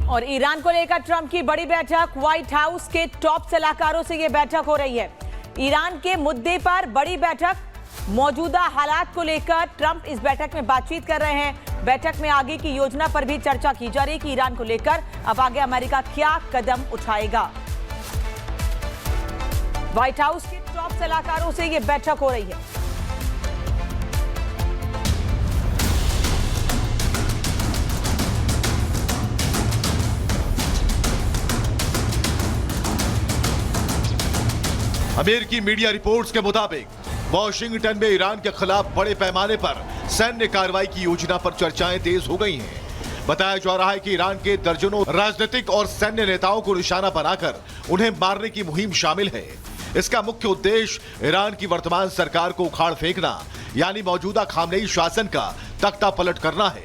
और ईरान को लेकर ट्रंप की बड़ी बैठक, व्हाइट हाउस के टॉप सलाहकारों से यह बैठक हो रही है। ईरान के मुद्दे पर बड़ी बैठक, मौजूदा हालात को लेकर ट्रंप इस बैठक में बातचीत कर रहे हैं। बैठक में आगे की योजना पर भी चर्चा की जा रही है कि ईरान को लेकर अब आगे अमेरिका क्या कदम उठाएगा। व्हाइट हाउस के टॉप सलाहकारों से यह बैठक हो रही है। अमेरिकी मीडिया रिपोर्ट्स के मुताबिक वॉशिंगटन में ईरान के खिलाफ बड़े पैमाने पर सैन्य कार्रवाई की योजना पर चर्चाएं तेज हो गई हैं। बताया जा रहा है कि ईरान के दर्जनों राजनीतिक और सैन्य नेताओं को निशाना बनाकर उन्हें मारने की मुहिम शामिल है। इसका मुख्य उद्देश्य ईरान की वर्तमान सरकार को उखाड़ फेंकना, यानी मौजूदा खामनेई शासन का तख्ता पलट करना है।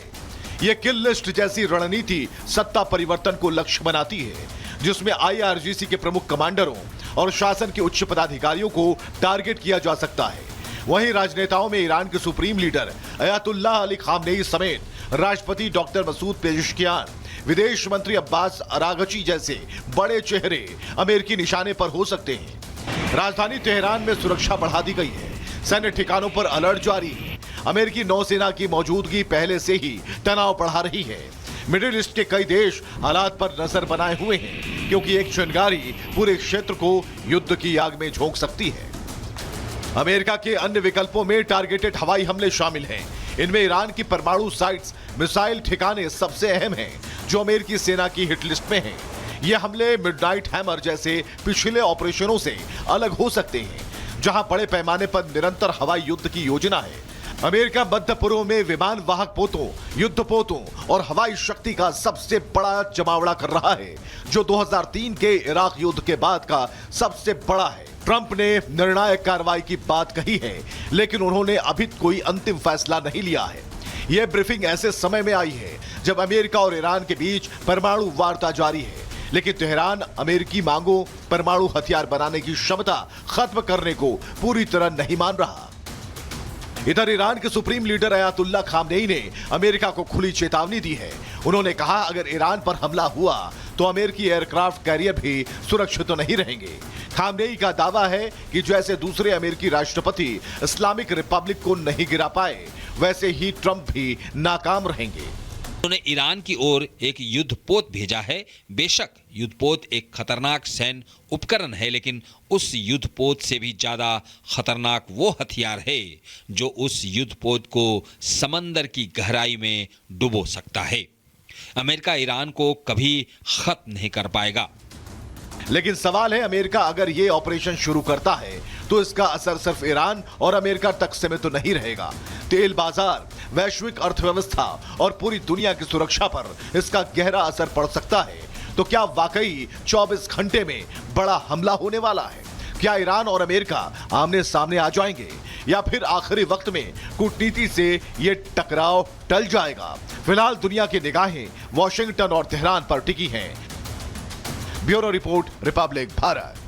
ये किल लिस्ट जैसी रणनीति सत्ता परिवर्तन को लक्ष्य बनाती है, जिसमें IRGC के प्रमुख कमांडरों और शासन के उच्च पदाधिकारियों को टारगेट किया जा सकता है। वहीं राजनेताओं में ईरान के supreme leader Ayatollah Ali Khamenei समेत राष्ट्रपति डॉक्टर मसूद पेजेश्कियान, विदेश मंत्री अब्बास अरागची जैसे बड़े चेहरे अमेरिकी निशाने पर हो सकते हैं। राजधानी तेहरान में सुरक्षा बढ़ा दी गई है। सैन्य ठिकानों पर अलर्ट जारी है। अमेरिकी नौसेना की मौजूदगी पहले से ही तनाव बढ़ा रही है। मिडिल ईस्ट के कई देश हालात पर नजर बनाए हुए हैं, क्योंकि एक चिंगारी पूरे क्षेत्र को युद्ध की आग में झोंक सकती है। अमेरिका के अन्य विकल्पों में टारगेटेड हवाई हमले शामिल हैं। इनमें ईरान की परमाणु साइट्स, मिसाइल ठिकाने सबसे अहम हैं, जो अमेरिकी सेना की हिट लिस्ट में हैं। ये हमले मिडनाइट हैमर जैसे पिछले ऑपरेशनों से अलग हो सकते हैं, जहां बड़े पैमाने पर निरंतर हवाई युद्ध की योजना है। अमेरिका मध्य पूर्व में विमान वाहक पोतों, युद्धपोतों और हवाई शक्ति का सबसे बड़ा जमावड़ा कर रहा है, जो 2003 के इराक युद्ध के बाद का सबसे बड़ा है। ट्रंप ने निर्णायक कार्रवाई की बात कही है, लेकिन उन्होंने अभी कोई अंतिम फैसला नहीं लिया है। यह ब्रीफिंग ऐसे समय में आई है जब अमेरिका और ईरान के बीच परमाणु वार्ता जारी है, लेकिन तेहरान अमेरिकी मांगों, परमाणु हथियार बनाने की क्षमता खत्म करने को पूरी तरह नहीं मान रहा। इधर ईरान के सुप्रीम लीडर अयातुल्लाह खामनेई ने अमेरिका को खुली चेतावनी दी है। उन्होंने कहा, अगर ईरान पर हमला हुआ तो अमेरिकी एयरक्राफ्ट कैरियर भी सुरक्षित तो नहीं रहेंगे। खामनेई का दावा है कि जैसे दूसरे अमेरिकी राष्ट्रपति इस्लामिक रिपब्लिक को नहीं गिरा पाए, वैसे ही ट्रंप भी नाकाम रहेंगे। उन्होंने ईरान की ओर एक युद्धपोत भेजा है। बेशक युद्धपोत एक खतरनाक सैन्य उपकरण है, लेकिन उस युद्धपोत से भी ज्यादा खतरनाक वो हथियार है जो उस युद्धपोत को समंदर की गहराई में डुबो सकता है। अमेरिका ईरान को कभी खत्म नहीं कर पाएगा। लेकिन सवाल है, अमेरिका अगर ये ऑपरेशन शुरू करता है तो इसका असर सिर्फ ईरान और अमेरिका तक सीमित तो नहीं रहेगा। तेल बाजार, वैश्विक अर्थव्यवस्था और पूरी दुनिया की सुरक्षा पर इसका गहरा असर पड़ सकता है। तो क्या वाकई 24 घंटे में बड़ा हमला होने वाला है? क्या ईरान और अमेरिका आमने सामने आ जाएंगे, या फिर आखिरी वक्त में कूटनीति से ये टकराव टल जाएगा? फिलहाल दुनिया की निगाहें वॉशिंगटन और तेहरान पर टिकी हैं। Bureau report, Republic Bharat.